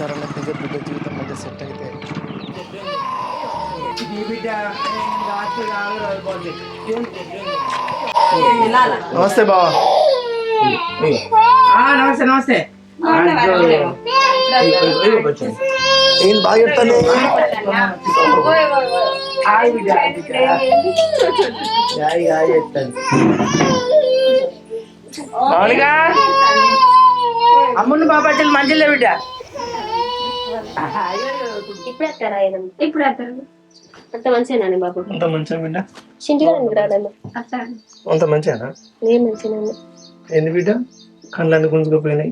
సరైన బిడ్డ జీవితం మంచిగా సెట్ అయితే నమస్తే బావా. నమస్తే నమస్తే ఏం బాగా చెప్తాను. అమ్ముని బాబాజీలు మంచిలే బిడ్డ. ఇప్పుడు అంత మంచిగానండి బాబు. అంత మంచిగా బిడ్డ. అంత మంచిగా నేను మంచిగా ఏంది బిడ్డ కళ్ళన్ని గుంజుకుపోయినాయి.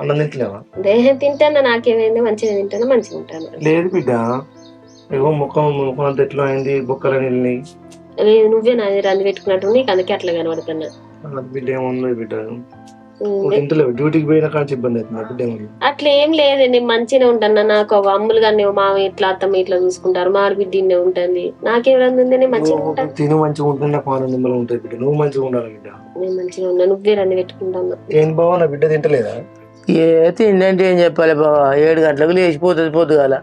అన్నం తింటలేవా? దేహం తింటాను, నాకేమైంది మంచిగా తింటాను, మంచిగా ఉంటాను. లేదు బిడ్డ, ఏవో ముఖం అంత ఎట్లా అయింది, బొక్కలు వెళ్ళినాయి. లేదు నువ్వే నాది రంది పెట్టుకున్నట్టు నీకు అందుకే అట్లా కనబడుతున్నా. బిడ్డ ఏమున్నది బిడ్డ, తింటలేవు. డ్యూటీకి పోయినా కానీ ఇబ్బంది అవుతుంది బిడ్డ. అట్లా ఏం లేదు, నేను మంచిగా ఉంటాను. నాకు అమ్ములు కానీ మామ ఇట్లా అత్తమ్మ ఇట్లా చూసుకుంటారు, మారు బిడ్డ ఉంటుంది. నాకేమైంది నేను మంచిగా ఉంటాను. తిను మంచిగా ఉంటుంది, నాకు ఆనందంగా ఉంటుంది బిడ్డ. నువ్వు మంచిగా ఉండాలి బిడ్డ. నేను మంచిగా ఉన్నా, నువ్వే రంది పెట్టుకుంటాను. ఏం బావా నా బిడ్డ తింటలేదా? తిండంటే ఏం చెప్పాలి బాబా, 7 గంటలకు లేచిపోతుంది పొద్దుగాల.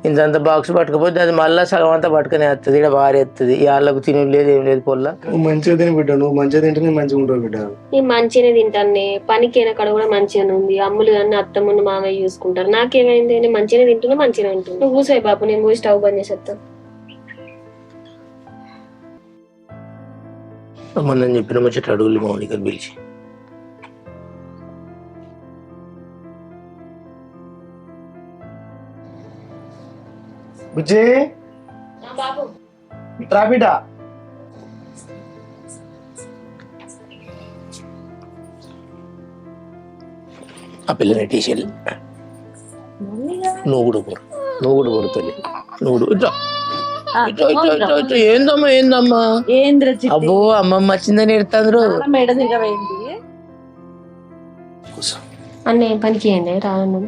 ఇంత బాక్స్ పట్టుకపోతే అది మళ్ళీ సగం అంతా పట్టుకునే వస్తుంది, ఇక్కడ భారీ వస్తుంది. వాళ్ళకు తిని లేదు ఏం లేదు పొల్ల. నువ్వు మంచిగా తిని బిడ్డ, నువ్వు మంచిగా తింటే మంచిగా ఉంటావు బిడ్డ. నేను మంచిగానే తింటాను, పనికి కాడ కూడా మంచిగానే ఉంది. అమ్ములు కానీ అత్తమ్మను మామయ్య చూసుకుంటారు. నాకేమైంది, నేను మంచిగానే తింటున్నా, మంచిగానే ఉంటుంది. నువ్వు కూసాయి బాబు, నేను పోయి స్టవ్ బంద్ చేసేస్తాను. మనం చెప్పిన ముచ్చట అడుగులు మౌనికని పిలిచి. బుజ్జి బాబు ఇట్రా బిడ్డ. ఆ పిల్లని టీషర్ట్ నువ్వు కూడా కొడుతుంది. ఏందమ్మా ఏందమ్మా అబ్బో అమ్మమ్మ వచ్చిందని ఎడతాండ్రు. అన్న ఏం పనికి వేయండి రాను.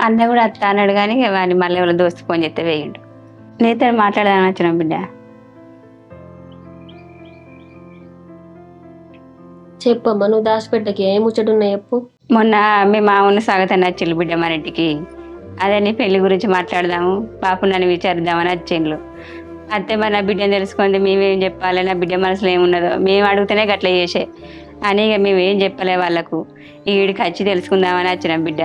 అన్న కూడా అత్త అన్నాడు కానీ వాడిని మళ్ళీ వాళ్ళ దోస్తు ఫోన్ చేస్తే వేయండు. నీతో మాట్లాడదామని వచ్చిన బిడ్డ. చెప్పమ్మా, నువ్వు దాచిపెట్టకి ఏం ముచ్చటున్నా చెప్పు. మొన్న మీ మామూలు స్వాగతాన్ని వచ్చిండ్రు బిడ్డ మన ఇంటికి. అదే నీ పెళ్లి గురించి మాట్లాడదాము, పాపు నన్ను విచారిద్దామని వచ్చిండ్రు. అత్తే మరి నా బిడ్డను తెలుసుకుంది, మేమేం చెప్పాలి, నా బిడ్డ మనసులో ఏమున్నదో మేము అడిగితేనే గట్ల చేసే అని ఇక మేమేం చెప్పలే వాళ్ళకు. ఈడికి వచ్చి తెలుసుకుందామని వచ్చినాం బిడ్డ.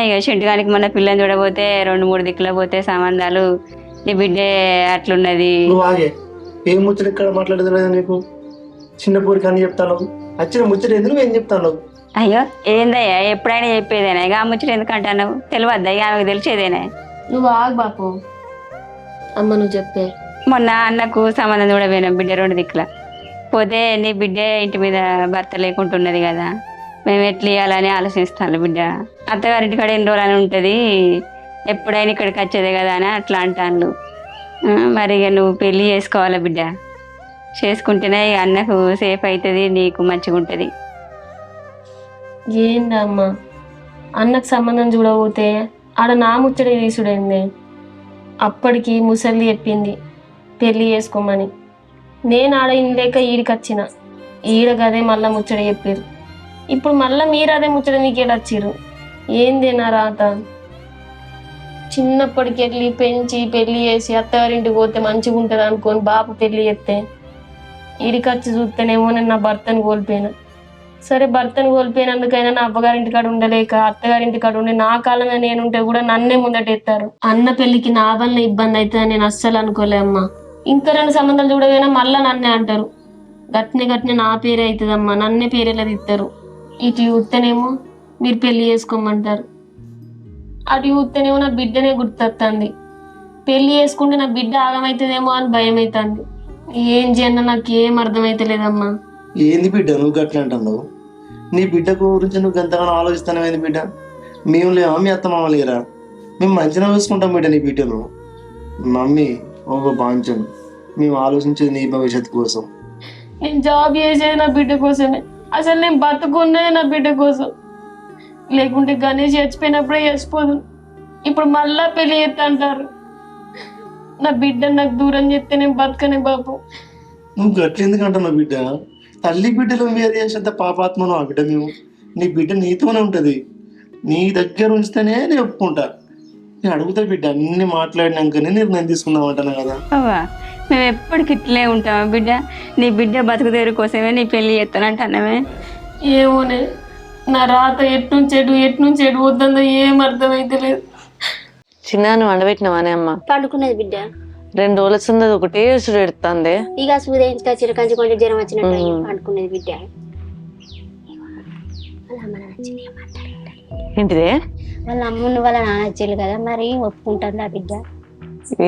ఇక చెంటుగానికి మొన్న పిల్లని చూడబోతే 2-3 దిక్కులో పోతే సంబంధాలు, నీ బిడ్డే అట్లున్నది. ఏం ముచ్చట ఇక్కడ మాట్లాడదు నీకు, చిన్న పూరికి అని చెప్తాను. వచ్చిన ముచ్చట ఎందుకు ఏం చెప్తాను? అయ్యో ఏందయ్యా, ఎప్పుడైనా చెప్పేదేనా, ఇక ఆ ముచ్చట ఎందుకంటావు? తెలియద్దా, ఇక ఆమెకు తెలిసేదేనే. నువ్వు ఆగు బాపు, అమ్మ నువ్వు చెప్పే. మొన్న అన్నకు సంబంధం కూడా పోయినాం బిడ్డ 2 దిక్కుల పోతే, నీ బిడ్డే ఇంటి మీద భర్త లేకుంటున్నది కదా, మేము ఎట్లా ఇవ్వాలని ఆలోచిస్తాను బిడ్డ. అత్తగారింటి కాడ ఎన్ని రోజులని ఉంటుంది, ఎప్పుడైనా ఇక్కడికి వచ్చేదే కదా అని అట్లా అంటాను. మరి ఇక నువ్వు పెళ్ళి చేసుకోవాలి బిడ్డ, చేసుకుంటేనే అన్నకు సేఫ్ అవుతుంది, నీకు మంచిగా ఉంటుంది. ఏందమ్మా అన్నకు సంబంధం చూడబోతే ఆడ నా ముచ్చట తీసుడైంది. అప్పటికి ముసలి చెప్పింది పెళ్ళి చేసుకోమని. నేను ఆడ ఇంలేక ఈడికి వచ్చిన, ఈడ గదే మళ్ళా ముచ్చట చెప్పారు. ఇప్పుడు మళ్ళీ మీరు అదే ముచ్చట నీకేడొచ్చిర్రు. ఏందేనా రాత? చిన్నప్పటికి వెళ్ళి పెంచి పెళ్లి చేసి అత్తగారింటికి పోతే మంచిగా ఉంటుంది అనుకొని బాపు పెళ్లి చేస్తే ఈడికి వచ్చి చూస్తేనేమో నేను నా భర్తను కోల్పోయినా. సరే భర్తను కోల్పోయినందుకైనా నా అవ్వగారింటి కాడ ఉండలేక అత్తగారింటి కాడ ఉండి నా కాలంగా నేనుంటే కూడా నన్నే ముందటెత్తారు. అన్న పెళ్లికి నా వల్ల ఇబ్బంది అవుతుందని నేను అస్సలు అనుకోలే అమ్మా. ఇంకా 2 సంబంధాలు చూడగానే మళ్ళా నన్నే అంటారు. గట్నే నా పేరే అవుతుందమ్మా, నన్నే పేరేలా తిత్తారు. ఇటు చూస్తేనేమో మీరు పెళ్లి చేసుకోమంటారు, అటు చూస్తేనేమో నా బిడ్డనే గుర్తొస్తుంది. పెళ్లి చేసుకుంటే నా బిడ్డ ఆగమవుతుందేమో అని భయం అవుతుంది. ఏం చేయన్నా నాకు ఏం అర్థమైతలేదమ్మా. ఏంది బిడ్డ నువ్వు గట్లా అంటున్నావు? నీ బిడ్డ గురించి నువ్వు ఎంతగానో ఆలోచిస్తాను. ఏంది బిడ్డ, మేము లేవా? మీ అత్త మామ లేరా? మేము మంచిగా చూసుకుంటాం బిడ్డ నీ బిడ్డను. మమ్మీ ఒక బాంచను, మేము ఆలోచించేది నీ భవిష్యత్తు కోసం. నేను జాబ్ చేసేది నా బిడ్డ కోసమే, అసలు నేను బతుకున్నది నా బిడ్డ కోసం. లేకుంటే గణేష్ చచ్చిపోయినప్పుడే చచ్చిపోదు, ఇప్పుడు మళ్ళా పెళ్లి చేస్తా అంటారు. నా బిడ్డ నాకు దూరం చెప్తే నేను బతకనే బాబు. నువ్వు గట్లెందుకు అంటున్నావు బిడ్డ? తల్లి బిడ్డలు వేరు చేసేంత పాపాత్మను ఆ బిడ్డ మేము. నీ బిడ్డ నీతోనే ఉంటుంది. నీ దగ్గర ఉంచితేనే నేను ఒప్పుకుంటా. నేను అడుగుతా బిడ్డ, అన్ని మాట్లాడినాకనే నిర్ణయం తీసుకుందాం అంటున్నా కదా. అవ్వా మేము ఎప్పటికి ఇట్లే ఉంటామా బిడ్డ? నీ బిడ్డ బతుకుదేరు కోసమే నీ పెళ్లి చేస్తానంటున్నామే. ఏమోనే, నా రాత ఎట్నుంచి ఎటు వద్దందో ఏం అర్థమైతే లేదు. చిన్న నువ్వు వండబెట్టినవానే అమ్మ? పండుకున్నది బిడ్డ. 2 రోజుల సంది ఒకటే సుడు ఎడుతుంది. ఇక సూర్యించుక చిరకంచి కొంచెం జ్వరం వచ్చినట్టు అయ్యి పండుకున్నది బిడ్డ. వాళ్ళ అమ్మ నాన్న వచ్చింది, ఏం మాట్లాడలేదు. ఏంటిదే? వాళ్ళ అమ్ముని వాళ్ళ నాన్న వచ్చేళ్ళు కదా, మరి ఒప్పుకుంటుందా బిడ్డ?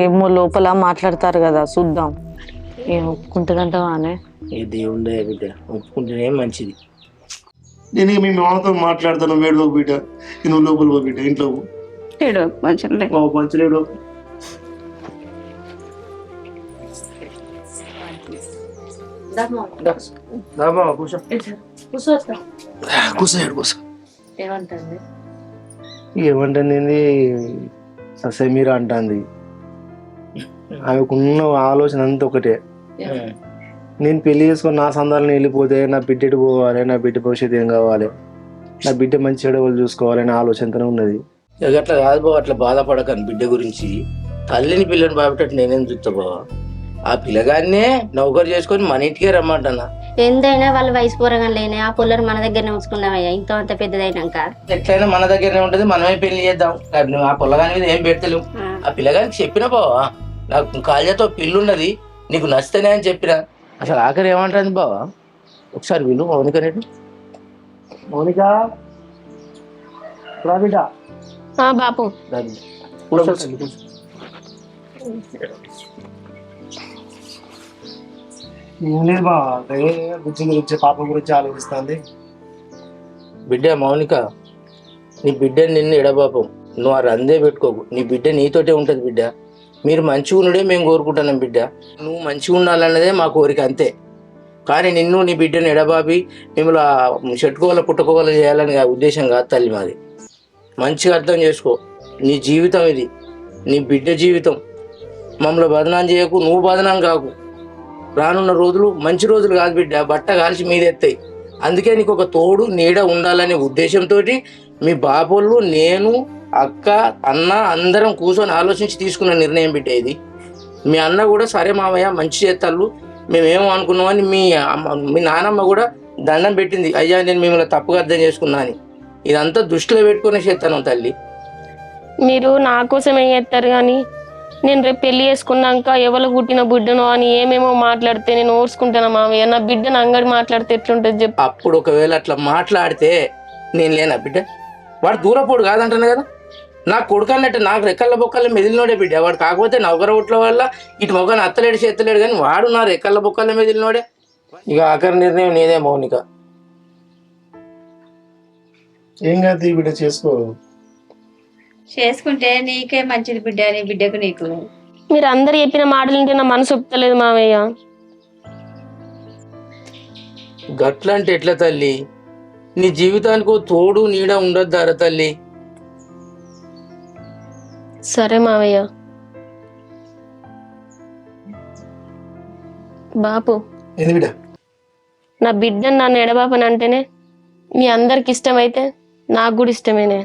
ఏమో లోపల మాట్లాడతారు కదా, చూద్దాం. ఏం ఒప్పుకుంటుందంటావా అనే? ఈ దేవుడే బిడ్డ, ఒప్పుకుంటేనే మంచిది. నేను ఇక మీ మామతో మాట్లాడతాను. వేడులోకి బిడ్డ, నువ్వు లోపల పో బిడ్డ, ఇంట్లో ఏడో కొంచెం పంచలేడు. కూర్చోడు కూర్చో. ఏమంటుంది? ససేమీరా అంటుంది. ఆమెకున్న ఆలోచన అంతా ఒకటే, నేను పెళ్లి చేసుకొని నా సందాలను వెళ్ళిపోతే నా బిడ్డ ఎటు పోవాలి, నా బిడ్డ భవిష్యత్తు ఏం కావాలి, నా బిడ్డ మంచి చెడవలు చూసుకోవాలనే ఆలోచనతోనే ఉన్నది. ఇక అట్లా కాదు బావ, అట్లా బాధపడకని బిడ్డ గురించి. తల్లిని పిల్లని బాబేటట్టు నేనేం చూస్తా బావా. ఆ పిల్లగాన్నే నౌకరు చేసుకొని మన ఇంటికే రమ్మంటన్నా. ఎంతైనా వాళ్ళ వయసు పోరగానే ఆ పొల్లరు మన దగ్గరనే ఉంచుకుందామయ్యా, ఇంకా అంత పెద్దదైనాక. ఎట్లయినా మన దగ్గరనే ఉంటది, మనమే పెళ్లి చేద్దాం. నువ్వు ఆ పొల్లగాని మీద ఏం పెడతలేవు. ఆ పిల్లగానికి చెప్పిన బావా, నాకు కాళ్ళతో పిల్లున్నది, నీకు నచ్చితేనే అని చెప్పిన. అసలు ఆఖరి ఏమంటుంది బావా, ఒకసారి వీళ్ళు మౌనికనేది. మౌనిక బిడ్డ, బాపు ఏం లేదు బా, బుద్ధి గురించి పాప గురించి ఆలోచిస్తుంది. బిడ్డ మౌనిక, నీ బిడ్డ నిన్ను ఎడబాపం, నువ్వు ఆ రందే పెట్టుకోకు. నీ బిడ్డ నీతోటే ఉంటది బిడ్డ. మీరు మంచిగా ఉండే మేము కోరుకుంటున్నాం బిడ్డ. నువ్వు మంచిగా ఉండాలన్నదే మా కోరిక, అంతే. కానీ నిన్ను నీ బిడ్డను ఎడబాపి మిమ్మల్ని చెట్టుకోవాల పుట్టుకోవాల చేయాలని ఉద్దేశం కాదు తల్లి మాది. మంచిగా అర్థం చేసుకో, నీ జీవితం ఇది, నీ బిడ్డ జీవితం. మమ్మల్ని బదనాం చేయకు, నువ్వు బదనాం కాకు. రానున్న రోజులు మంచి రోజులు కాదు బిడ్డ, బట్ట కాల్చి మీదెత్తాయి. అందుకే నీకు ఒక తోడు నీడ ఉండాలనే ఉద్దేశంతో మీ బాబోళ్ళు, నేను, అక్క, అన్న అందరం కూర్చొని ఆలోచించి తీసుకున్న నిర్ణయం బిడ్డ ఇది. మీ అన్న కూడా సరే మామయ్య మంచి చేస్తాళ్ళు, మేమేమో అనుకున్నామని మీ నానమ్మ కూడా దండం పెట్టింది, అయ్యా నేను మిమ్మల్ని తప్పుగా అర్థం చేసుకున్నా అని. ఇదంతా దృష్టిలో పెట్టుకునే చేస్తాను తల్లి. మీరు నా కోసం ఏం చేస్తారు కానీ నేను రేపు పెళ్లి చేసుకున్నాక ఎవరు పుట్టిన బిడ్డనో అని ఏమేమో మాట్లాడితే నేను ఓర్చుకుంటాను మామయ్య. నా బిడ్డను అంగడి మాట్లాడితే ఎట్లుంటుంది చెప్పు. అప్పుడు ఒకవేళ అట్లా మాట్లాడితే నేను లేనా బిడ్డ? వాడు దూరపోడు కాదంటాను కదా. నాకు కొడుకు అన్నట్టు నాకు రెక్కల బొక్కల మెదిలినోడే బిడ్డ వాడు. కాకపోతే నౌకర ఓట్ల వల్ల ఇటు మొగను అత్తలేడు చేత్తలేడు, కానీ వాడు నా రెక్కల బొక్కల మెదిలినోడే. ఇక ఆఖరి నిర్ణయం నీదే మౌనిక. ఏం కాదు బిడ్డ, చేసుకో. చేసుకుంటే నీకే మంచిది బిడ్డ, నీ బిడ్డకు నీకు. మీరు అందరు చెప్పిన మాటలు వింటే నా మనసు ఒప్పుతలేదు మామయ్య. గట్ల అంటే ఎట్లా తల్లి? నీ జీవితానికి తోడు నీడ ఉండొద్దారా తల్లి? సరే మావయ్య. బాపు, ఏంది బిడ్డ? నా బిడ్డను నన్ను ఎడబాపని అంటేనే మీ అందరికి ఇష్టమైతే నాకు కూడా ఇష్టమేనే.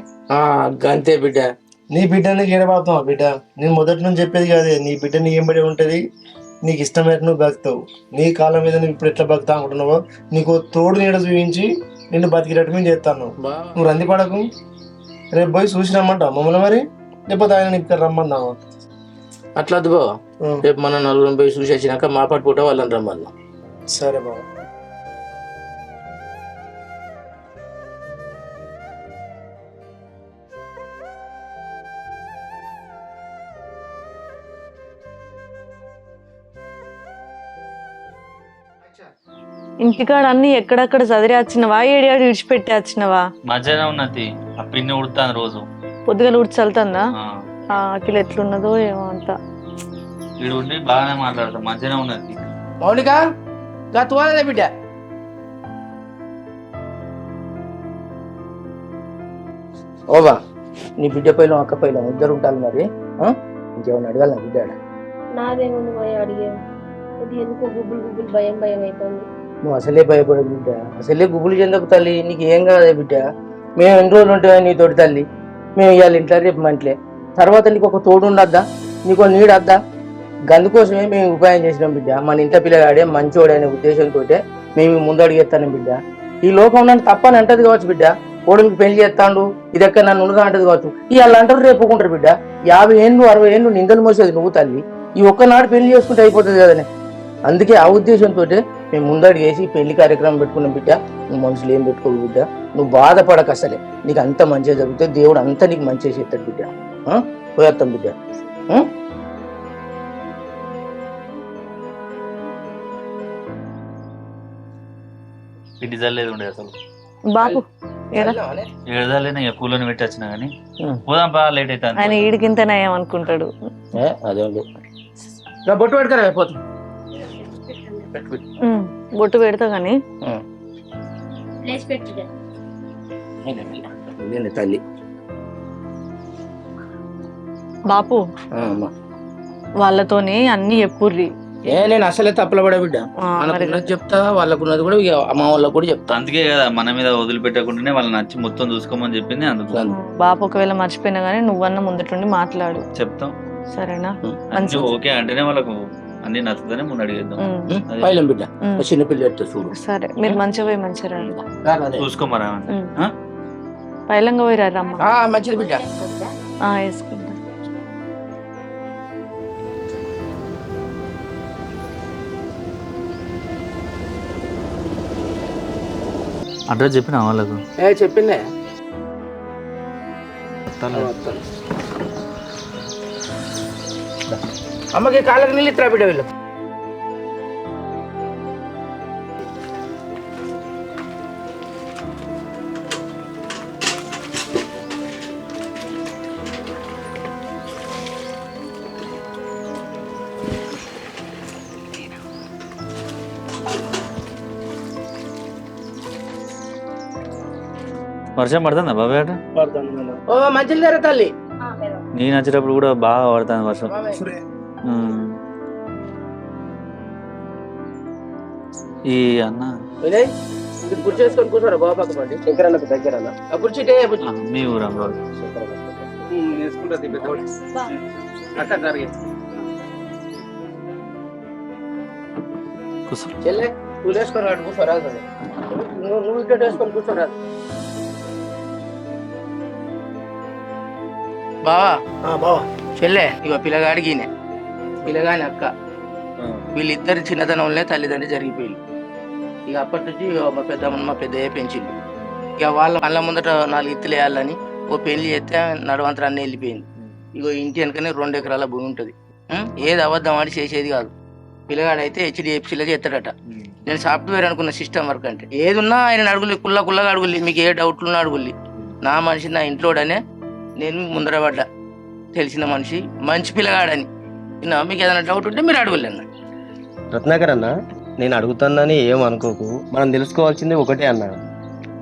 అంతే బిడ్డ. నీ బిడ్డ నీకు ఏడబాపుతావా బిడ్డ? నేను మొదటి నుంచి చెప్పేది కాదే, నీ బిడ్డ నీ ఏం పడి ఉంటుంది, నీకు ఇష్టమైతే నువ్వు బతుకుతావు. నీ కాలం మీద నువ్వు ఇప్పుడు ఎట్లా బతుకుతా అనుకుంటున్నావో నీకు తోడు నీడ చూపించి నిన్ను బతికినట్టు మేము చేస్తాను. నువ్వు రంది పడకు. రేపు పోయి చూసి రమ్మంటావు మమ్మల్ని, మరి లేకపోతే ఆయన ఇక్కడ రమ్మన్నావు. అట్లా వద్దు బావ, రేపు మనం నలుగురం పోయి చూసి వచ్చినాక మా పాటు పూట వాళ్ళని రమ్మన్నా. సరే బాబా. ఇంటికాడ అన్ని ఎక్కడక్కడ చదిరి వచ్చినవా, ఏడాడు విడిచిపెట్టి వచ్చినవా? మధ్యాహ్నం ఉన్నది, ఆ పిన్ని ఉడుతాను రోజు పొద్దుగల ఉడిచి చల్లుతుందా? అఖిల ఎట్లున్నదో ఏమో అంతా. వీడు ఉండి బాగానే మాట్లాడతాం. మధ్యాహ్నం ఉన్నది. మౌనిక గతువాలే బిడ్డ. ఓబా, నీ బిడ్డ పైలం అక్క పైలం ఇద్దరు ఉంటారు మరి. ఇంకేమైనా అడగాలి నా బిడ్డ? నాదేముంది మాయ అడిగేది, అది ఎందుకో గుబ్బులు గుబ్బులు భయం భయం అవుతుంది. నువ్వు అసలే భయపడదు బిడ్డ, అసలే గుబులు చెందకు తల్లి, నీకు ఏం కాదే బిడ్డ. మేము ఎన్ని రోజులు ఉంటామో నీ తోటి తల్లి, మేము ఇవాళ ఇంట్లో రేపు మంటలే, తర్వాత నీకు ఒక తోడు ఉండద్దా, నీకు నీడద్దా? గందుకోసమే మేము ఉపాయం చేసినాం బిడ్డ. మన ఇంట్లో పిల్లగాడే మంచోడు అనే ఉద్దేశంతో మేము ముందడుగు ఎత్తాను బిడ్డ. ఈ లోకం నన్ను తప్పని అంటది కావచ్చు బిడ్డ, ఓడికి పెళ్లి చేస్తాడు ఇది ఎక్కడ నన్ను ఉండదా అంటది కావచ్చు. ఇవాళ అంటారు రేపు ఒప్పుకుంటారు బిడ్డ. 50 ఏళ్ళు 60 ఏళ్ళు నిందలు మోసేది నువ్వు తల్లి, ఈ ఒక్కనాడు పెళ్లి చేసుకుంటే అయిపోతుంది కదనే. అందుకే ఆ ఉద్దేశంతో మేము ముందడుగు వేసి పెళ్లి కార్యక్రమం పెట్టుకున్నాం బిడ్డ. నువ్వు మనుషులు ఏం పెట్టుకోవు బిడ్డ, నువ్వు బాధపడక, అసలే నీకు అంత మంచిగా జరుగుతుంది, దేవుడు అంతా నీకు మంచిగా చేస్తాడు బిడ్డ. పోయేస్తాం బిడ్డ. ఇంటి జల్లేదు ఉండే అసలు బాపు ఏడదాలేనా ఇక కూలని పెట్టి వచ్చినా కానీ పోదాం బా లేట్ అవుతుంది. ఆయన ఈడికింతనే ఏమనుకుంటాడు. అదే బొట్టు పెడతారా పోతాం. బొట్టు పెడతా కానీ తల్లి బాపు వాళ్ళతోని అన్ని చెప్పుర్రి. నేను అసలే తప్పుల పడే బిడ్డ, మనకున్నది చెప్తా, వాళ్ళకున్నది కూడా ఇక మా వాళ్ళకు కూడా చెప్తా. అందుకే కదా మన మీద వదిలిపెట్టకుండానే వాళ్ళని నచ్చి మొత్తం చూసుకోమని చెప్పింది. అందుకు బాపు ఒకవేళ మర్చిపోయినా గానీ నువ్వన్న ముందటుండి మాట్లాడు, చెప్తాం సరేనా? మంచి ఓకే అంటేనే వాళ్ళకు అన్ని నచ్చుతానే ముందు అడిగేద్దాం. పైలం బిడ్డ చిన్న పిల్ల చూడు. సరే మీరు మంచిగా పోయి మంచిగా రండి, చూసుకోమరా పైలంగా పోయి రమ్మ. మంచిది బిడ్డ. వేసుకుంటా. అడ్రస్ చెప్పిన వాళ్ళకు చెప్పిందే. అమ్మకి కాళ్ళకి నీళ్ళు ఇత్తరా బిడ్డ వీళ్ళు. వర్షం పడుతుందా బాబాయ్ అట? ఓ మంచిది లేరా తల్లి. నేను వచ్చేటప్పుడు కూడా బాగా పడుతుంది వర్షం. ఈ అన్న వినయ్ ఇది కుర్చీ వేసుకొని కూర్చోరా బాబా పక్క పండి శంకరాలకు దగ్గర కుర్చీ మీ ఊరు అమ్మ కూర్చో. చెల్లె నువ్వు వేసుకొని రాడు కూర్చోరా, నువ్వు ఇట్లా వేసుకొని కూర్చోరా బావా. బావా చెల్లె ఇక పిల్లగాడికి పిల్లగాని అక్క వీళ్ళిద్దరు చిన్నతనంలో తల్లిదండ్రి జరిగిపోయింది. ఇక అప్పటి నుంచి మా పెద్దమ్మ మా పెద్దయ్య పెంచింది. ఇక వాళ్ళ కళ్ళ ముందట 4 ఇత్తులు వేయాలని ఓ పెళ్లి చేస్తే నడవంతరం అన్నీ వెళ్ళిపోయింది. ఇగో ఇంటి వెనకనే 2 ఎకరాల భూమి ఉంటుంది. ఏది అబద్ధం ఆడి చేసేది కాదు. పిల్లగాడైతే HDFCలో చేస్తాడట. నేను సాఫ్ట్వేర్ అనుకున్న సిస్టమ్ వర్క్ అంటే ఏదున్నా ఆయన అడుగులి కుల్లగా అడుగులి, మీకు ఏ డౌట్లు ఉన్నా అడుగులి. నా మనిషి నా ఇంట్లోడనే నేను ముందర పడ్డా, తెలిసిన మనిషి మంచి పిల్లగాడని. మీకు ఏదైనా డౌట్ ఉంటే మీరు అడుగులే అన్న. రత్నాకర్ అన్న, నేను అడుగుతానని ఏం అనుకోకు. మనం తెలుసుకోవాల్సింది ఒకటే అన్న,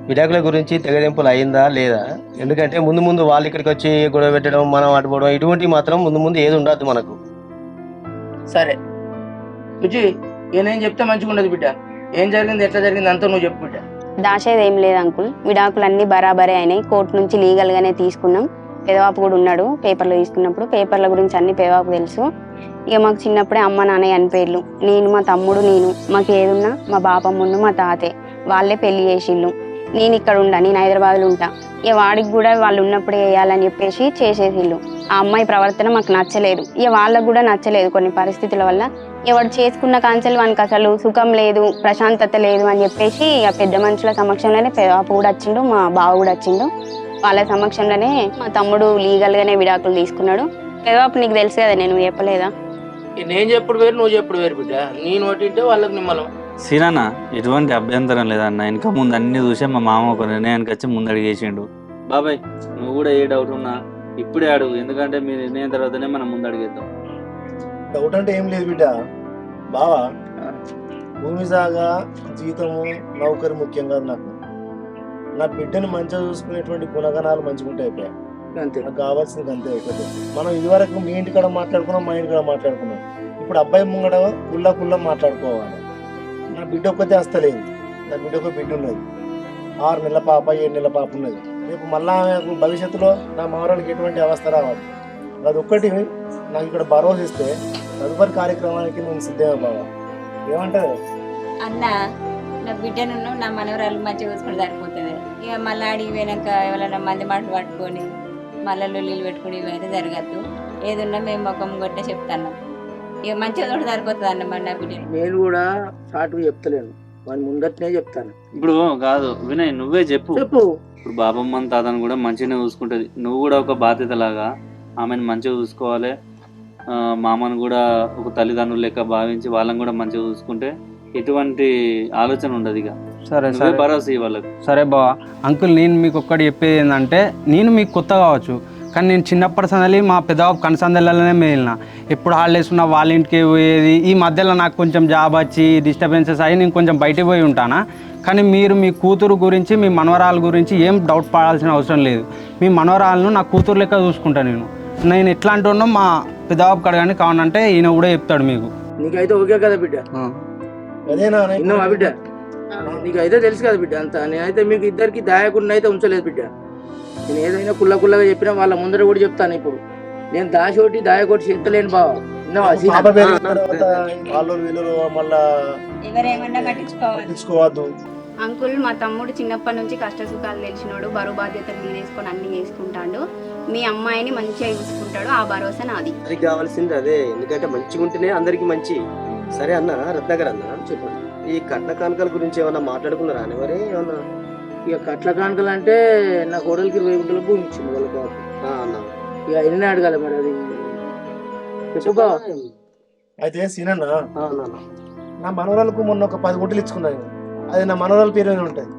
విడాకుల గురించి తెగదెంపులు అయిందా లేదా. ఎందుకంటే ముందు వాళ్ళు ఇక్కడికి వచ్చి గొడవ పెట్టడం, మనం అడ్డుకోవడం, ఇటువంటి మాత్రం ముందు ఏది ఉండద్దు మనకు. సరే బుజ్జి, నేనేం చెప్తే మంచిగా ఉండదు బిడ్డ. ఏం జరిగింది ఎట్లా జరిగింది అంతా నువ్వు చెప్పు బిడ్డ. దాచేది ఏం లేదు అంకుల్, విడాకులు అన్ని బరాబరే అయినాయి. కోర్టు నుంచి లీగల్ గానే తీసుకున్నాం. పెదవాపు కూడా ఉన్నాడు పేపర్లో తీసుకున్నప్పుడు. పేపర్ల గురించి అన్ని పెదవాపు తెలుసు. ఇక మాకు చిన్నప్పుడే అమ్మ నాన్నయ్య అని పేర్లు. నేను మా తమ్ముడు మాకు ఏదున్నా మా బాపమ్ముండు మా తాతే వాళ్ళే పెళ్లి చేసిళ్ళు. నేను ఇక్కడ ఉంటా, నేను హైదరాబాద్లో ఉంటా. ఇక వాడికి కూడా వాళ్ళు ఉన్నప్పుడే వేయాలని చెప్పేసి చేసేసిళ్ళు. ఆ అమ్మాయి ప్రవర్తన మాకు నచ్చలేదు, ఇక వాళ్ళకు కూడా నచ్చలేదు కొన్ని పరిస్థితుల వల్ల. ఎవడు చేసుకున్న కాంచెలు వానికి అసలు సుఖం లేదు, ప్రశాంతత లేదు అని చెప్పేసి ఇక పెద్ద మనుషుల సమక్షంలోనే పెదవాపు కూడా వచ్చిండు, మా బావ కూడా వచ్చిండు. వాళ్ళ సమక్షంలోనే మా తమ్ముడు లీగల్ గానే విడాకులు తీసుకున్నాడు. పెదవాపు నీకు తెలుసు కదా, నేను చెప్పలేదా? నేను చెప్పుడు వేరు నువ్వు చెప్పుడు వేరు బిడ్డ. నేను ఒకటింటే వాళ్ళకి నిమ్మలం. సీనన్న ఎటువంటి అభ్యంతరం లేదన్న. ఇంకా ముందు అన్ని చూసే మా మామ ఒక నిర్ణయానికి వచ్చి ముందడిగి చేసిండు. బాబాయ్ నువ్వు కూడా ఏ డౌట్ ఉన్నా ఇప్పుడే అడుగు, ఎందుకంటే మీ నిర్ణయం తర్వాతనే మనం ముందడిగేద్దాం. డౌట్ అంటే ఏం లేదు బిడ్డ. బావా, భూమి సాగా జీతము నౌకరి ముఖ్యం కాదు నాకు. నా బిడ్డను మంచిగా చూసుకునేటువంటి గుణగణాలు మంచిగా ఉంటాయి. అంతే, నాకు కావాల్సింది అంతే అయిపోతుంది. మనం ఇదివరకు మీ ఇంటికాడ మాట్లాడుకున్నాం, మా ఇంటికాడ మాట్లాడుకున్నాం. ఇప్పుడు అబ్బాయి ముంగడ కుళ్ళ మాట్లాడుకోవాలి. నా బిడ్డ ఒక్కతే వస్తలేదు. నా బిడ్డ ఒక బిడ్డ ఉన్నది, 6 నెలల పాప 7 నెలల పాప ఉన్నది. రేపు మళ్ళా నాకు భవిష్యత్తులో నా మనవరాలకి ఎటువంటి అవస్థ రావాలి. అది ఒక్కటి నాకు ఇక్కడ భరోసా ఇస్తే తదుపరి కార్యక్రమానికి నేను సిద్ధమే బావా. ఏమంటారు? అన్న నా బిడ్డను నా మనవరాలు మంచిగా చూసుకుని సరిపోతుంది. ఇక మళ్ళీ అడిగి పోయినాక ఎవరైనా మంది మాటలు పట్టుకొని మళ్ళీ లొల్లీలు పెట్టుకుని ఇవైతే జరగద్దు. ఏదున్నా మేము ముఖం కొట్టే చెప్తాను. ఇక మంచిగా తోటి సరిపోతుంది అన్న మరి నా బిడ్డ. నేను కూడా షార్ట్గా చెప్తలేను, వాళ్ళ ముందటనే చెప్తాను. ఇప్పుడు కాదు వినయ్, నువ్వే చెప్పు. చెప్పు. ఇప్పుడు బాబమ్మని తాతను కూడా మంచిగానే చూసుకుంటుంది. నువ్వు కూడా ఒక బాధ్యత లాగా ఆమెను మంచిగా చూసుకోవాలి. మామను కూడా ఒక తల్లిదండ్రులు లెక్క భావించి వాళ్ళని కూడా మంచిగా చూసుకుంటే ఎటువంటి ఆలోచన ఉండదు. ఇక సరే నువ్వే భరోసా ఇవ్వాలి. సరే బావ. అంకుల్, నేను మీకు ఒక్కటి చెప్పేది ఏంటంటే, నేను మీకు కొత్త కావచ్చు కానీ నేను చిన్నప్పటి సందలి మా పెద్దబాబు కనసందలనే మేలిన. ఎప్పుడు హాలిడేస్ ఉన్నా వాళ్ళ ఇంటికి పోయేది. ఈ మధ్యలో నాకు కొంచెం జాబ్ వచ్చి డిస్టర్బెన్సెస్ అయ్యి నేను కొంచెం బయటకు పోయి ఉంటానా. కానీ మీరు మీ కూతురు గురించి, మీ మనవరాల గురించి ఏం డౌట్ పడాల్సిన అవసరం లేదు. మీ మనవరాలను నా కూతురు లెక్క చూసుకుంటాను. నేను ఎట్లాంటి ఉన్నో మా పెద్దబాబు కడగాని కావాలంటే ఈయన కూడా చెప్తాడు మీకు. నీకైతే ఓకే కదా బిడ్డ? అదేనా విన్నావా బిడ్డ? నీకైతే తెలుసు కదా బిడ్డ అంతా. నేనైతే మీకు ఇద్దరికి దాయకుండా అయితే ఉంచలేదు బిడ్డ. నేను ఏదైనా కుల్లగా చెప్పినా వాళ్ళ ముందర కూడా చెప్తాను. ఇప్పుడు నేను దాచోటి దాయకోటి చెప్తలేను బావా. ఎవరేమన్నా పట్టించుకోవద్దు. అంకుల్, మా తమ్ముడు చిన్నప్పటి నుంచి కష్ట సుఖాలు తెలిసినోడు, బరువు బాధ్యతలు మీరేసుకొని అన్ని చేసుకుంటాడు. మీ అమ్మాయిని మంచిగా చూసుకుంటాడు, ఆ భరోసా నాది. అందరికి కావాల్సింది అదే, ఎందుకంటే మంచిగా ఉంటేనే అందరికి మంచి. సరే అన్న రత్నాకర్ అన్న, చెప్పండి, ఈ కట్న కానుకల గురించి ఏమన్నా మాట్లాడుకున్నారా అని? మరి ఏమన్నా ఇక కట్ల కానుకలు అంటే నా కోడలికి 20 గుంటల భూమి ఇచ్చింది వాళ్ళ బాబు. అన్న ఇక ఎన్ని అడగాలి మరి? అది చెప్పు బావ. అయితే సీనన్న, నా మనవరాలకు మొన్న ఒక 10 గుంటలు ఇచ్చుకున్నాను. అది నా మనవరాల పేరు మీద ఉంటుంది.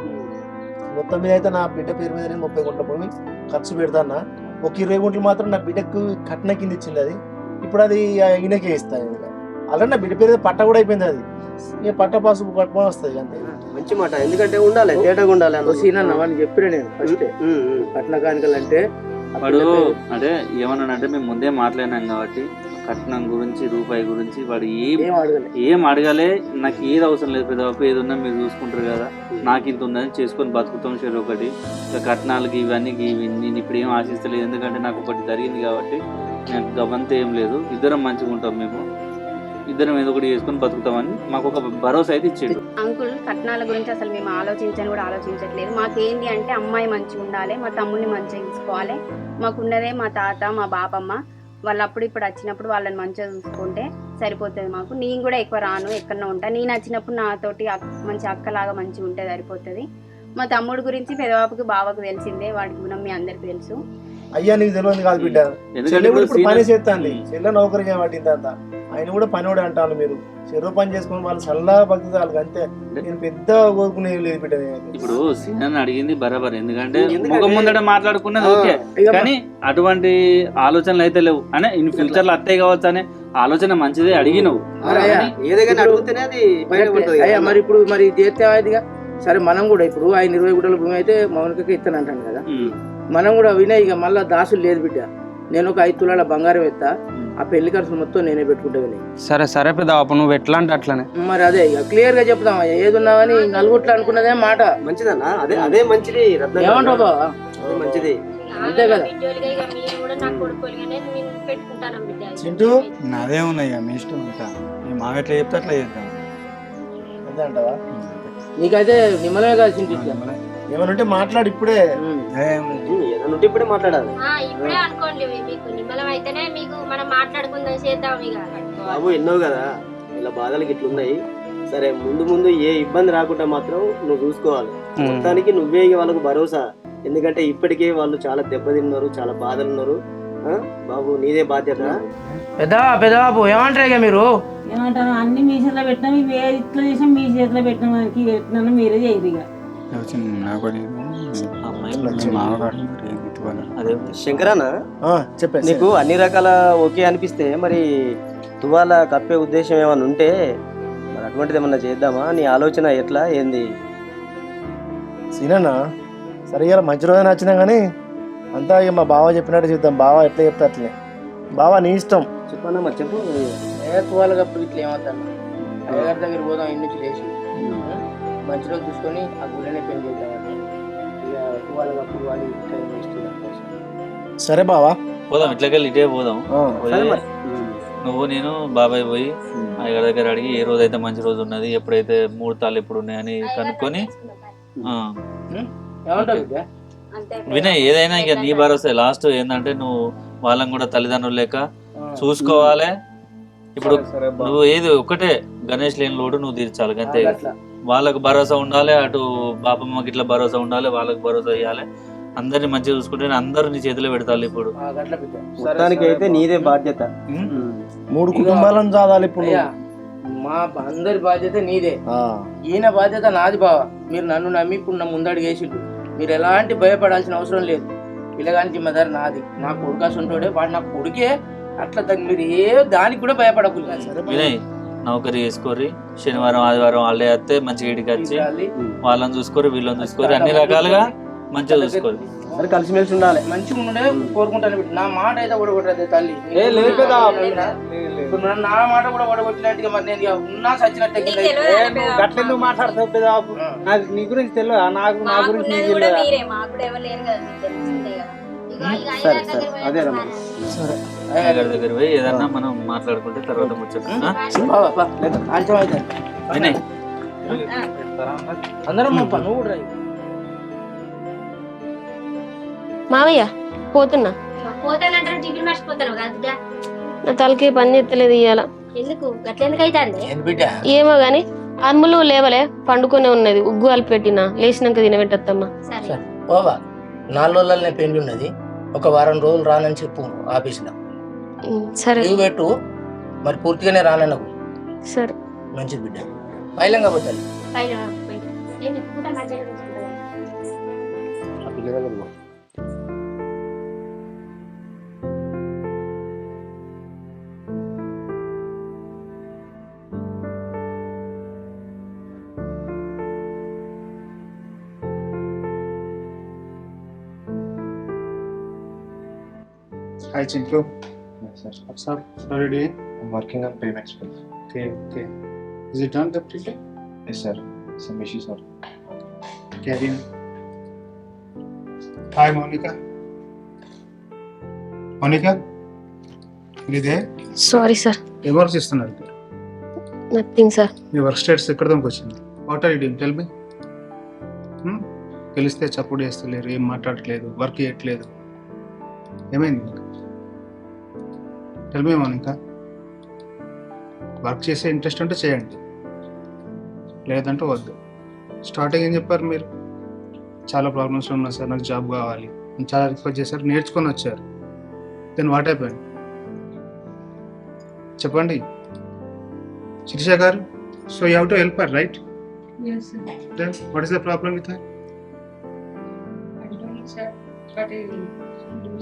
మొత్తం మీద అయితే నా బిడ్డ పేరు మీద 30 గుంటల భూమి ఖర్చు పెడతానా. ఒక 20 గుంటలు మాత్రం నా బిడ్డకు కట్న కింద ఇచ్చింది. అది ఇప్పుడు అది ఈయనకే ఇస్తాను. అలాగే నా బిడ్డ పేరు పట్ట కూడా అయిపోయింది. అది ఇక పట్ట పాసు పట్టుకొని వస్తుంది అంతే. మంచి మాట, ఎందుకంటే ఉండాలి, తేటగా ఉండాలి. సీనన్న వాళ్ళని చెప్పిన నేను ఫస్ట్ కట్న కానుకలు అంటే వాడు అంటే ఏమన్నాడంటే, మేము ముందే మాట్లాడినాం కాబట్టి కట్నం గురించి, రూపాయి గురించి వాడు ఏం అడగాలే. నాకు ఏది అవసరం లేదు, పెద్దవాపు ఏది ఉన్నా మీరు చూసుకుంటారు కదా, నాకు ఇంత ఉందని చేసుకొని బతుకుతాం. సరే ఒకటి ఇక కట్నాలకి ఇవన్నీ నేను ఇప్పుడు ఏం ఆశిస్తలేదు, ఎందుకంటే నాకు ఒకటి జరిగింది కాబట్టి నాకు గవంతా ఏం లేదు. ఇద్దరం మంచిగా ఉంటాం, మేము ఇద్దరం ఏదో ఒకటి చేసుకొని బతుకుతామని మాకు ఒక భరోసా అయితే ఇచ్చాడు. అంకుల్, కట్నాల గురించి అసలు మేము ఆలోచించట్లేదు. మాకేంటి అంటే అమ్మాయి మంచిగా ఉండాలి, మా తమ్ముడిని మంచిగా చూసుకోవాలి. మాకున్నదే మా తాత, మా బాపమ్మ. వాళ్ళు అప్పుడు ఇప్పుడు వచ్చినప్పుడు వాళ్ళని మంచిగా చూసుకుంటే సరిపోతుంది మాకు. నేను కూడా ఎక్కువ రాను, ఎక్కడో ఉంటా. నేను వచ్చినప్పుడు నాతోటి మంచి అక్కలాగా మంచిగా ఉంటే సరిపోతుంది. మా తమ్ముడు గురించి పెదవాపుకి బావకు తెలిసిందే, వాడికి గుణం మీ అందరికి తెలుసు. అయ్యా నీకు తెలియదు కాదు బిడ్డ, ఇప్పుడు పని చేస్తాను. చెల్ల నౌకరి పట్టింది అంత, ఆయన కూడా పనివాడు అంటాను. మీరు చెరువు పని చేసుకుని వాళ్ళు చల్లగా బతుకుతారు వాళ్ళకి, అంతే. నేను పెద్ద కోరుకునే లేదు బిడ్డ. ఇప్పుడు సీనని అడిగింది బరాబర్, ఎందుకంటే ముఖం ముందట మాట్లాడుకున్నది ఓకే, కానీ అటువంటి ఆలోచనలు అయితే లేవు. అనే ఇన్ ఫ్యూచర్ లో అత్తయ్య కావచ్చు అనే ఆలోచన మంచిదే అడిగినవు. మరి ఇప్పుడు మరి చేస్తే సరే మనం కూడా ఇప్పుడు ఆయన 20 గుంటల భూమి అయితే మౌనికకి ఇస్తాను అంటాను కదా, మనం కూడా వినయ్ ఇక మళ్ళీ దాసులు లేదు బిడ్డ. నేను ఒక 5 తులాల బంగారం ఎత్తా, ఆ పెళ్లి ఖర్చులు మొత్తం నేనే పెట్టుకుంటా వినయ్. సరే పెద్దబాపు, నువ్వు ఎట్లా అంటే అట్లనే. మరి అదే ఇక క్లియర్ గా చెప్తాం, ఏది ఉన్నావని నలుగుట్ల అనుకున్నదే మాట. మంచిదన్నా, అదే మంచిది. ఏమంటావు బావా? మంచిది అంతే కదా. చింటూ, నాదే ఉన్నాయి, మీ ఇష్టం ఉంటా. మాకు ఎట్లా చెప్తే అట్లా చేద్దాం, అంతే అంటావా? నీకైతే నిమ్మలమే కదా చింటూ. ఏమనంటే మాట్లాడు ఇప్పుడే, ఇప్పుడే మాట్లాడాలి. ఇప్పుడే అనుకోండి, మీకు నిమ్మలం అయితేనే మీకు మనం మాట్లాడుకుందాం, చేద్దాం. ఇక బాబు ఎన్నో కదా ఇలా బాధలకి ఇట్లున్నాయి. సరే ముందు ఏ ఇబ్బంది రాకుండా మాత్రం నువ్వు చూసుకోవాలి. మొత్తానికి నువ్వే వాళ్ళకు భరోసా, ఎందుకంటే ఇప్పటికే వాళ్ళు చాలా దెబ్బతిన్నారు, చాలా బాధలు ఉన్నారు. బాబు నీదే బాధ్యత. పెద్దబాబు ఏమంటారు ఇక మీరు? ఏమంటారు, అన్ని మీ చేతిలో పెట్టినా, ఇట్లా చేసాం మీ చేతిలో పెట్టిన మనకి పెట్టినా మీరే చేయరు. ఇక శంకరన్న, నీకు అన్ని రకాల ఓకే అనిపిస్తే మరి తువాల కప్పే ఉద్దేశం ఏమైనా ఉంటే మరి అటువంటిది ఏమన్నా చేద్దామా? నీ ఆలోచన ఎట్లా ఏంది? సీనన్నా, సరే ఇలా మంచి రోజు నచ్చినా కానీ అంతా ఇక మా బావ చెప్పినట్టు చేద్దాం. బావ ఎట్లా చెప్తా అట్లనే. బావ నీ ఇష్టం. చెప్పన్నా మరి చెప్పు. తువాల కప్పు ఇట్లా ఏమవుతాను, అయ్యగారి దగ్గర పోదాం, ఇంటి నుంచి లేచి మంచి రోజు చూసుకొని ఆ గుళ్ళనే పెళ్లి చేద్దాం. ఇక వాళ్ళకప్పుడు వాళ్ళు టైం వేస్ట్ సరే బావా. పోదాం, ఇట్లకెళ్ళి ఇటే పోదాం. సరే పోయి మరి. నువ్వు నేను బాబాయ్ పోయి అయ్యగారి దగ్గర అడిగి ఏ రోజు అయితే మంచి రోజు ఉన్నది, ఎప్పుడైతే ముహూర్తాలు ఎప్పుడు ఉన్నాయని కనుక్కొని ఏమంటావు బిడ్డ? వినయ్ ఏదైనా ఇక నీ భరోసా. లాస్ట్ ఏంటంటే నువ్వు వాళ్ళని కూడా తల్లిదండ్రులు లేక చూసుకోవాలి. ఇప్పుడు నువ్వు ఏది ఒకటే గణేష్ లేని లోటు నువ్వు తీర్చాలి అంతే. వాళ్ళకు భరోసా ఉండాలి, అటు బాపమ్మకి ఇట్లా భరోసా ఉండాలి, వాళ్ళకి భరోసా ఇవ్వాలి. అందరిని మంచిగా చూసుకుంటే అందరూ నీ చేతిలో పెడతారు. ఇప్పుడు అట్లా బిడ్డ. మొత్తానికి అయితే నీదే బాధ్యత. 3 కుటుంబాలను చాదాలి ఇప్పుడు. అయ్యా, మా అందరి బాధ్యత నీదే, ఈయన బాధ్యత నాది బావ. మీరు నన్ను నమ్మి ఇప్పుడు నా ముందడుగు వేసిండు. మీరు ఎలాంటి భయపడాల్సిన అవసరం లేదు. పిల్లగాని జిమ్మదారి నాది. నా కొడుకాసు ఉంటాడే, వాడు నా కొడుకే. అట్లా మీరు ఏ దానికి కూడా భయపడకూడదు. వినయ్ నౌకరీ చేసుకోరి, శనివారం ఆదివారం హాలిడే వస్తే మంచిగా ఇంటికి వచ్చి వాళ్ళని చూసుకోరు, వీళ్ళని చూసుకోరు, అన్ని రకాలుగా మంచిగా చూసుకోరు. సరే కలిసిమెలిసి ఉండాలి. మంచిగా ఉండే కోరుకుంటాను బిడ్డ. నా మాట అయితే కూడా కొట్టదు తల్లి. ఇప్పుడు నా మాట కూడా పడగొట్టినట్టుగా మరి నేను ఇక ఉన్నా సచ్చినట్టే. గట్లెందుకు మాట్లాడతావు పెద్దబాబు? నాకు నీ గురించి తెలియదా? నాకు నా గురించి నీకు తెలియదా? సరే సరే అదే రమ్మ. అయ్యగారి దగ్గర పోయి ఏదన్నా మనం మాట్లాడుకుంటే తర్వాత ముచ్చట. వినయ్ అందరం నువ్వు కూడా మావయ్య పోతున్నా. నా తలకి పని చేస్తలేదు ఇయ్యాల. ఎందుకు గట్లెందుకు అయితే ఏమో గాని అమ్ములు లేవలే, పండుకొనే ఉన్నది. ఉగ్గు కలిపి పెట్టినా, లేచినాక తినబెట్టద్దమ్మా. పోవా. 4 రోజులనే పెళ్లి ఉన్నది, ఒక వారం రోజులు రానని చెప్పు ఆఫీస్లో. సరే లీవ్ పెట్టు, మరి పూర్తిగానే రానకు. సరే మంచిది బిడ్డ. పైలంగా పోతాలి. Hi Chintu. Yes sir. What's up? What are you doing? I'm working on payments bill. Okay, okay. Is it done completely? Yes sir. Some issues are. Carry on. Hi Monica. Monica? Are you there? Sorry sir. ఏం work చేస్తున్నారు? Nothing sir. మీ work status ఎక్కడ దాకా వచ్చింది? What are you doing? Tell me. తెలిస్తే చప్పుడు చేస్తలేరు, ఏం మాట్లాడట్లేదు, వర్క్ చేయట్లేదు. ఏమైంది? Tell me Monica. వర్క్ చేసే ఇంట్రెస్ట్ ఉంటే చేయండి, లేదంటే వద్దు. స్టార్టింగ్ ఏం చెప్పారు మీరు? చాలా ప్రాబ్లమ్స్ ఉన్నాయి సార్, నాకు జాబ్ కావాలి అని చాలా రిక్వెస్ట్ చేశారు, నేర్చుకొని వచ్చారు. Then what happened? చెప్పండి Shirisha garu. So you have to help her, right? Yes, sir. Then what is the problem with her? I don't know, sir. But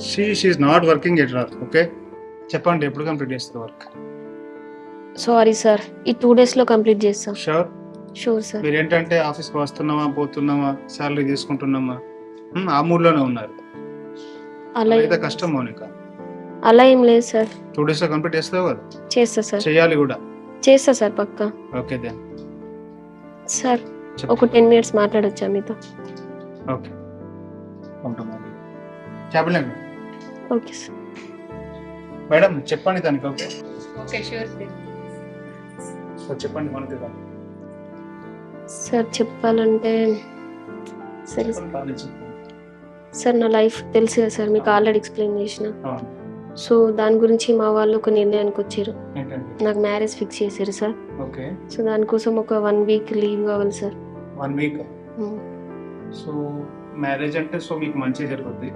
She is not working at all, okay? చెప్పండి ఎప్పుడు complete చేస్తారు work? Sorry sir, ఈ 2 days లో complete చేస్తాం. Sure? Sure sir. మీరు ఏంటంటే ఆఫీస్కి వస్తున్నామా, పోతున్నామా, salary తీసుకుంటున్నామా, ఆ మూడ్లోనే ఉన్నారు. అలా అయితే కష్టం మౌనిక. అలా ఏం లేదు సార్. 2 days లో కంప్లీట్ చేస్తావు కదా? చేస్తా సార్. చేయాలి కూడా. చేస్తా సార్ పక్కా. Okay then. సార్ ఒక 10 minutes మాట్లాడొచ్చా మీతో? ఓకే ఉంటుంది. చెప్పలేండి ఓకే సార్. మేడం చెప్పండి దానికి. Okay okay, sure, sir. So చెప్పండి మనకి. సార్ చెప్పాలంటే సరే సార్, నా లైఫ్ తెలుసు కదా సార్, మీకు ఆల్రెడీ ఎక్స్ప్లెయిన్ చేసిన. సో దాని గురించి మా వాళ్ళు ఒక నిర్ణయానికి వచ్చారు. నాకు మ్యారేజ్ ఫిక్స్ చేశారు సార్. ఓకే. సో దానికోసం ఒక 1 week లీవ్ కావాలి సార్. 1 week? సో మ్యారేజ్ అంటే సో మీకు మంచి జరుగుద్ది,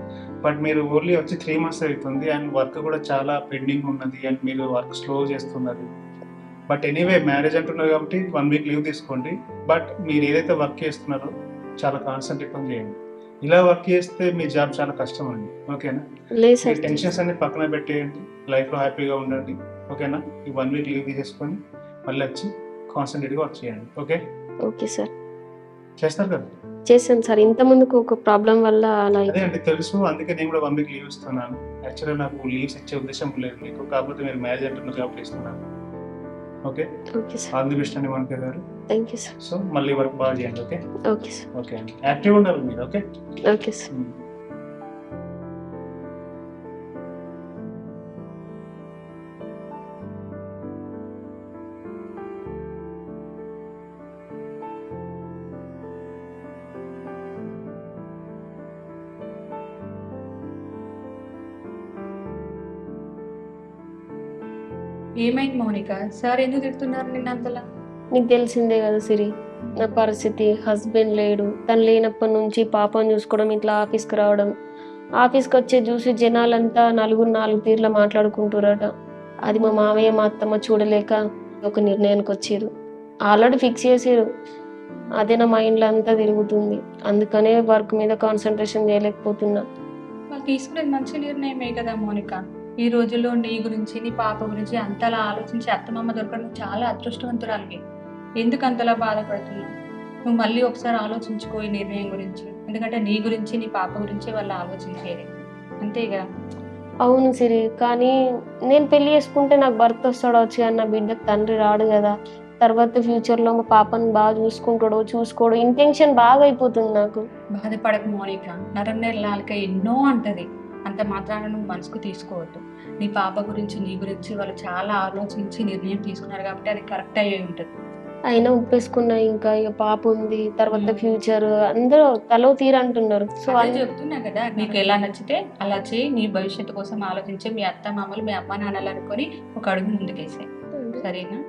బట్ మీరు ఓన్లీ వచ్చి 3 months అవుతుంది అండ్ వర్క్ కూడా చాలా పెండింగ్ ఉన్నది అండ్ మీరు వర్క్ స్లో చేస్తున్నారు. బట్ ఎనీవే మ్యారేజ్ అంటున్నారు కాబట్టి 1 week లీవ్ తీసుకోండి. బట్ మీరు ఏదైతే వర్క్ చేస్తున్నారో చాలా కాన్సన్ట్రేట్ చేయండి. ఇలా వర్క్ చేస్తే మీ జాబ్ చాలా కష్టం అండి. ఓకేనా? లేదు సార్. టెన్షన్స్ అన్ని పక్కన పెట్టేయండి, లైఫ్లో హ్యాపీగా ఉండండి. ఓకేనా? ఈ 1 week లీవ్ తీసేసుకొని మళ్ళీ వచ్చి కాన్సన్ట్రేట్గా వర్క్ చేయండి. ఓకే? Okay sir. చేస్తారు కదా? చేశాను సార్, ఇంత ముందుకు ఒక ప్రాబ్లం వల్ల అలా. అదే అండి తెలుసు, అందుకే నేను కూడా 1 week లీవ్ ఇస్తున్నాను. యాక్చువల్గా నాకు లీవ్స్ ఇచ్చే ఉద్దేశం లేదు మీకు, కాకపోతే మీరు మ్యారేజ్ అంటున్నారు కాబట్టి ఇస్తున్నాను. Okay, okay sir. All the best అండి మౌనిక గారు. Thank you sir. సో మళ్ళీ వర్క్ బాగా చేయండి. Okay okay sir. ఓకే అండి, యాక్టివ్ ఉండాలి మీరు. ఓకే. Okay sir. ఏమైంది మౌనిక? సార్ ఎందుకు తిడుతున్నారు నిన్న అంతలా? నీకు తెలిసిందే కదా సిరి, నా పరిస్థితి. హస్బెండ్ లేడు, తను లేనప్పటి నుంచి పాపను చూసుకోవడం, ఇట్లా ఆఫీస్కి రావడం, ఆఫీస్కి వచ్చే చూసి జనాలంతా నలుగురు నాలుగు తీర్ల మాట్లాడుకుంటారట. అది మా మామయ్య మా అత్తమ్మ చూడలేక ఒక నిర్ణయానికి వచ్చారు. ఆల్రెడీ ఫిక్స్ చేసారు. అదే నా మైండ్లో అంతా తిరుగుతుంది. అందుకనే వర్క్ మీద కాన్సన్ట్రేషన్ చేయలేకపోతున్నా. వాళ్ళు తీసుకునేది మంచి నిర్ణయమే కదా మౌనిక. ఈ రోజుల్లో నీ గురించి, నీ పాప గురించి అంతలా ఆలోచించి అత్తమామ దొరకడం నువ్వు చాలా అదృష్టవంతురాలివి. ఎందుకు అంతలా బాధపడుతున్నావు? నువ్వు మళ్ళీ ఒకసారి ఆలోచించుకో ఈ నిర్ణయం గురించి. ఎందుకంటే నీ గురించి, నీ పాప గురించి వాళ్ళు ఆలోచించేది, అంతేగా? అవును సిరి, కానీ నేను పెళ్లి చేసుకుంటే నాకు భర్త వస్తాడో వచ్చి, కానీ నా బిడ్డకు తండ్రి రాడు కదా. తర్వాత ఫ్యూచర్లో మా పాపను బాగా చూసుకుంటాడో చూసుకోడో ఇంటెన్షన్ బాగా అయిపోతుంది నాకు. బాధపడకు మౌనిక, నరం నెలలాలక ఎన్నో అంటది. అంత మాత్రాన నువ్వు మనసుకు తీసుకోవద్దు. నీ పాప గురించి, నీ గురించి వాళ్ళు చాలా ఆలోచించి నిర్ణయం తీసుకున్నారు కాబట్టి అది కరెక్ట్ అయ్యే ఉంటుంది. అయినా ఒప్పేసుకున్నా. ఇంకా ఇక పాప ఉంది, తర్వాత ఫ్యూచర్ అందరూ తలో తీరంటున్నారు. సో అదే చెప్తున్నా కదా, నీకు ఎలా నచ్చితే అలా చేయి. నీ భవిష్యత్తు కోసం ఆలోచించి మీ అత్త మామలు, మీ అమ్మ నాన్నలు అనుకొని ఒక అడుగు ముందుకేసాయి, సరేనా?